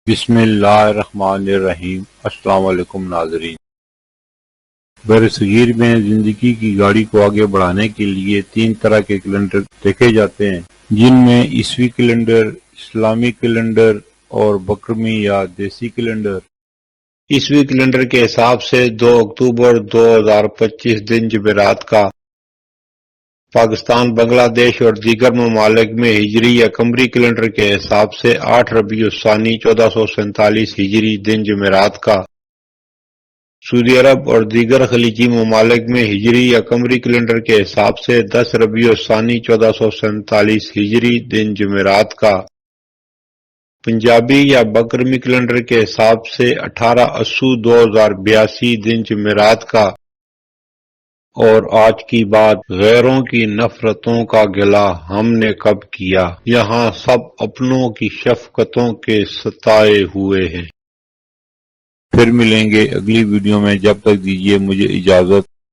بسم اللہ الرحمن الرحیم۔ السلام علیکم ناظرین۔ برصغیر میں زندگی کی گاڑی کو آگے بڑھانے کے لیے 3 طرح کے کیلنڈر دیکھے جاتے ہیں، جن میں عیسوی کیلنڈر، اسلامی کیلنڈر اور بکرمی یا دیسی کیلنڈر۔ عیسوی کیلنڈر کے حساب سے 2 اکتوبر 2025 دن جمعرات کا پاکستان، بنگلہ دیش اور دیگر ممالک میں ہجری یا قمری کیلنڈر کے حساب سے 8 ربیع الثانی 1447 ہجری دن جمعرات کا، سعودی عرب اور دیگر خلیجی ممالک میں ہجری یا قمری کیلنڈر کے حساب سے 10 ربیع الثانی 1447 ہجری دن جمعرات کا، پنجابی یا بکرمی کیلنڈر کے حساب سے 18 اسو 2082 دن جمعرات کا۔ اور آج کی بات، غیروں کی نفرتوں کا گلہ ہم نے کب کیا، یہاں سب اپنوں کی شفقتوں کے ستائے ہوئے ہیں۔ پھر ملیں گے اگلی ویڈیو میں، جب تک دیجیے مجھے اجازت۔